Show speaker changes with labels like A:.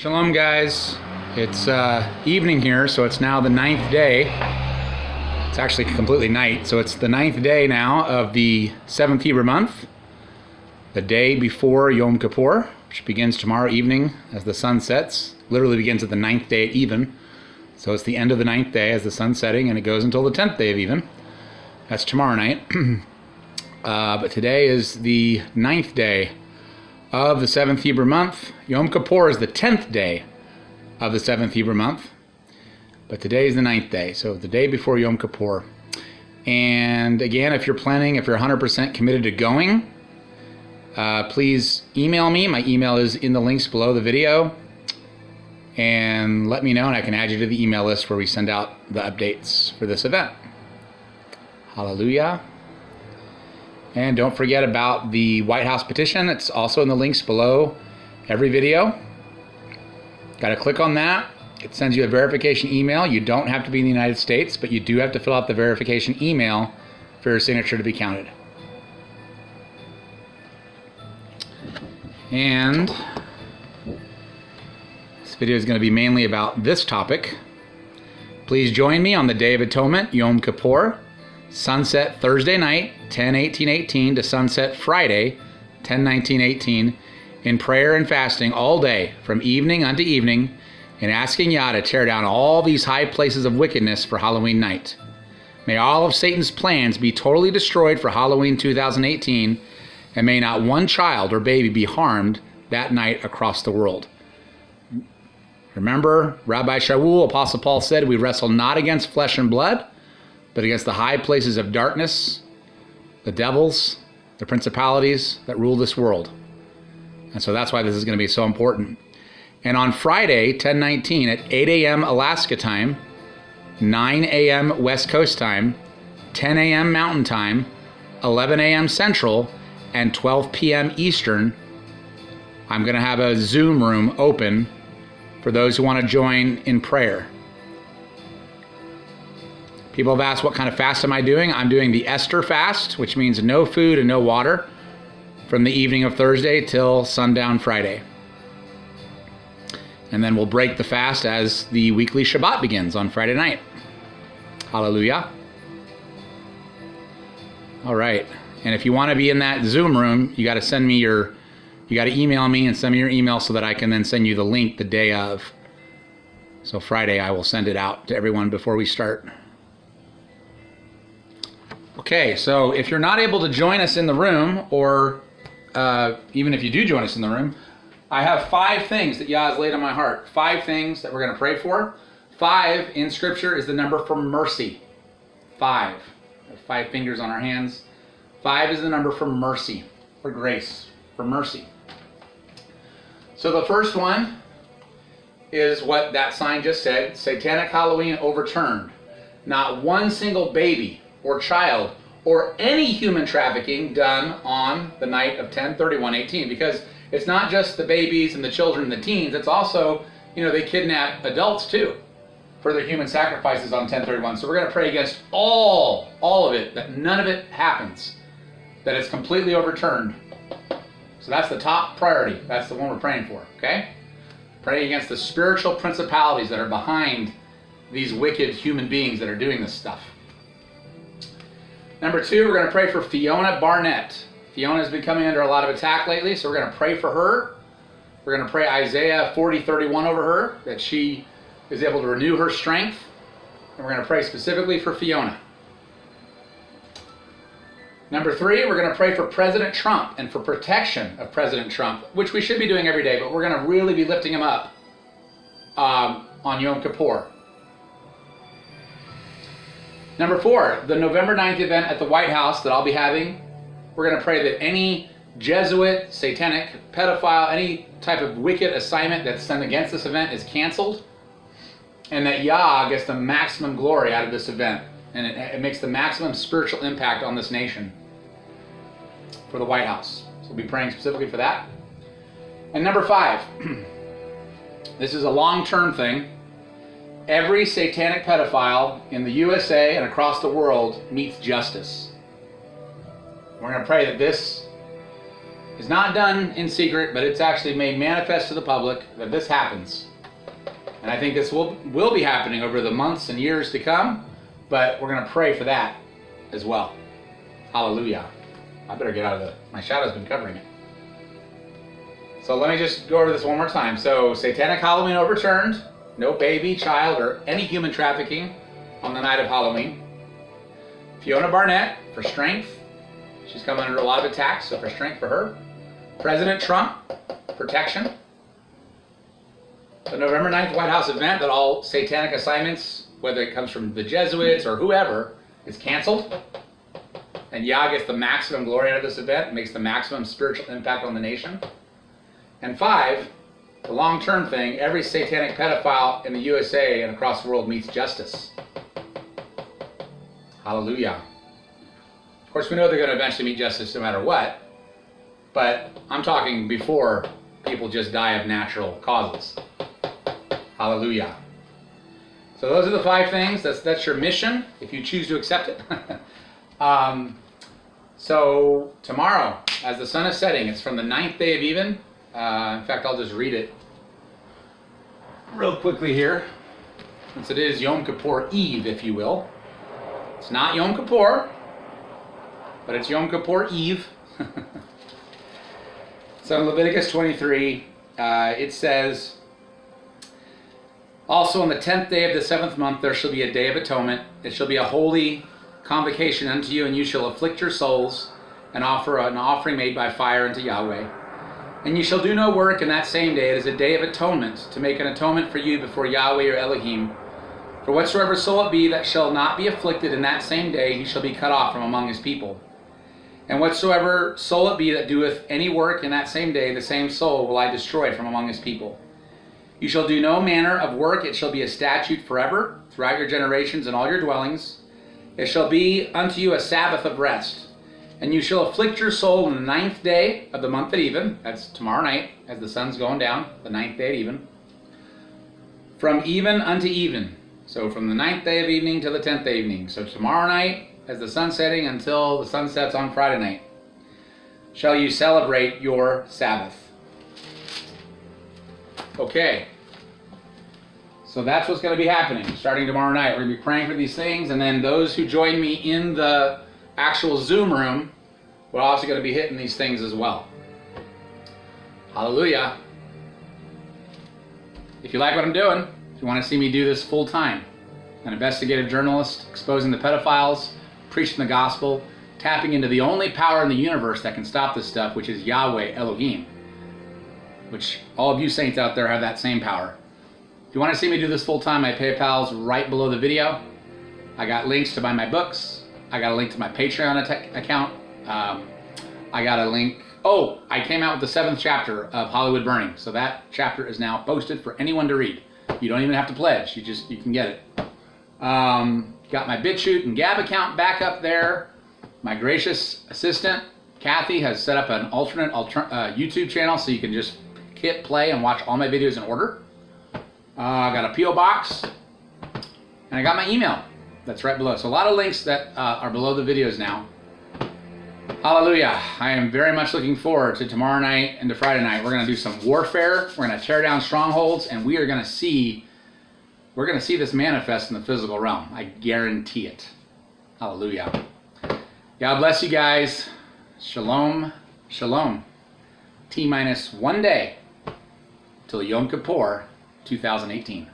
A: Shalom, guys. It's evening here, so it's now the 9th day. It's actually completely night, so it's the 9th day now of the 7th Hebrew month, the day before Yom Kippur, which begins tomorrow evening as the sun sets. Literally begins at the 9th day at even. So it's the end of the 9th day as the sun's setting, and it goes until the 10th day of even. That's tomorrow night. But today is the 9th day of the 7th Hebrew month. Yom Kippur is the 10th day of the 7th Hebrew month. But today is the 9th day, so the day before Yom Kippur. And again, if you're 100% committed to going, please email me. My email is in the links below the video. And let me know, and I can add you to the email list where we send out the updates for this event. Hallelujah. And don't forget about the White House petition. It's also in the links below every video. Got to click on that. It sends you a verification email. You don't have to be in the United States, but you do have to fill out the verification email for your signature to be counted. And this video is going to be mainly about this topic. Please join me on the Day of Atonement, Yom Kippur, sunset Thursday night, 10/18/18 to sunset Friday, 10/19/18, in prayer and fasting all day, from evening unto evening, and asking Yah to tear down all these high places of wickedness for Halloween night. May all of Satan's plans be totally destroyed for Halloween 2018, and may not one child or baby be harmed that night across the world. Remember, Rabbi Shaul, Apostle Paul said, we wrestle not against flesh and blood, but against the high places of darkness, the devils, the principalities that rule this world. And so that's why this is going to be so important. And on Friday, 10/19, at 8 a.m. Alaska time, 9 a.m. West Coast time, 10 a.m. Mountain time, 11 a.m. Central, and 12 p.m. Eastern, I'm going to have a Zoom room open for those who want to join in prayer. People have asked, what kind of fast am I doing? I'm doing the Esther fast, which means no food and no water from the evening of Thursday till sundown Friday. And then we'll break the fast as the weekly Shabbat begins on Friday night. Hallelujah. All right. And if you want to be in that Zoom room, you got to email me and send me your email so that I can then send you the link the day of. So Friday, I will send it out to everyone before we start. Okay, so if you're not able to join us in the room, or even if you do join us in the room, I have 5 things that Yah has laid on my heart. 5 things that we're going to pray for. 5 in Scripture is the number for mercy. 5. We have 5 fingers on our hands. 5 is the number for mercy, for grace, for mercy. So the first one is what that sign just said, Satanic Halloween overturned. Not one single baby or child or any human trafficking done on the night of 10/31/18, because it's not just the babies and the children and the teens, it's also, they kidnap adults too for their human sacrifices on 10/31. So we're going to pray against all of it, that none of it happens, that it's completely overturned. So that's the top priority. That's the one we're praying for, okay? Praying against the spiritual principalities that are behind these wicked human beings that are doing this stuff. Number 2, we're going to pray for Fiona Barnett. Fiona's been coming under a lot of attack lately, so we're going to pray for her. We're going to pray Isaiah 40:31 over her, that she is able to renew her strength. And we're going to pray specifically for Fiona. Number 3, we're going to pray for President Trump and for protection of President Trump, which we should be doing every day, but we're going to really be lifting him up on Yom Kippur. Number 4, the November 9th event at the White House that I'll be having, we're going to pray that any Jesuit, satanic, pedophile, any type of wicked assignment that's done against this event is canceled, and that Yah gets the maximum glory out of this event, and it makes the maximum spiritual impact on this nation for the White House. So we'll be praying specifically for that. And number 5, this is a long-term thing. Every satanic pedophile in the USA and across the world meets justice. We're going to pray that this is not done in secret, but it's actually made manifest to the public that this happens. And I think this will be happening over the months and years to come, but we're going to pray for that as well. Hallelujah. I better get out of my shadow's been covering it. So let me just go over this one more time. So Satanic Halloween overturned. No baby, child, or any human trafficking on the night of Halloween. Fiona Barnett for strength. She's come under a lot of attacks, so for strength for her. President Trump, protection. The November 9th White House event that all satanic assignments, whether it comes from the Jesuits or whoever, is canceled. And Yah gets the maximum glory out of this event, makes the maximum spiritual impact on the nation. And 5, the long-term thing, every satanic pedophile in the USA and across the world meets justice. Hallelujah. Of course, we know they're going to eventually meet justice no matter what, but I'm talking before people just die of natural causes. Hallelujah. So those are the 5 things. That's your mission, if you choose to accept it. So tomorrow, as the sun is setting, it's from the 9th day of even. In fact, I'll just read it real quickly here, since it is Yom Kippur Eve, if you will. It's not Yom Kippur, but it's Yom Kippur Eve. So in Leviticus 23, it says, also on the 10th day of the 7th month there shall be a day of atonement. It shall be a holy convocation unto you, and you shall afflict your souls and offer an offering made by fire unto Yahweh. And ye shall do no work in that same day. It is a day of atonement, to make an atonement for you before Yahweh your Elohim. For whatsoever soul it be that shall not be afflicted in that same day, he shall be cut off from among his people. And whatsoever soul it be that doeth any work in that same day, the same soul will I destroy from among his people. You shall do no manner of work. It shall be a statute forever, throughout your generations and all your dwellings. It shall be unto you a Sabbath of rest. And you shall afflict your soul on the 9th day of the month at even. That's tomorrow night, as the sun's going down, the 9th day at even. From even unto even. So from the 9th day of evening to the 10th day evening. So tomorrow night, as the sun's setting, until the sun sets on Friday night, shall you celebrate your Sabbath. Okay. So that's what's going to be happening starting tomorrow night. We're going to be praying for these things, and then those who join me in the actual Zoom room, we're also going to be hitting these things as well. Hallelujah. If you like what I'm doing, if you want to see me do this full time, an investigative journalist exposing the pedophiles, preaching the gospel, tapping into the only power in the universe that can stop this stuff, which is Yahweh Elohim, which all of you saints out there have that same power. If you want to see me do this full time, my PayPal's right below the video. I got links to buy my books. I got a link to my Patreon account. I got a link. Oh, I came out with the 7th chapter of Hollywood Burning. So that chapter is now posted for anyone to read. You don't even have to pledge. You can get it. Got my Bitchute and Gab account back up there. My gracious assistant, Kathy, has set up an alternate YouTube channel so you can just hit play and watch all my videos in order. I got a P.O. box, and I got my email. That's right below. So a lot of links that are below the videos now. Hallelujah. I am very much looking forward to tomorrow night and to Friday night. We're going to do some warfare. We're going to tear down strongholds, and we're going to see this manifest in the physical realm. I guarantee it. Hallelujah. God bless you guys. Shalom. Shalom. T-minus 1 day till Yom Kippur 2018.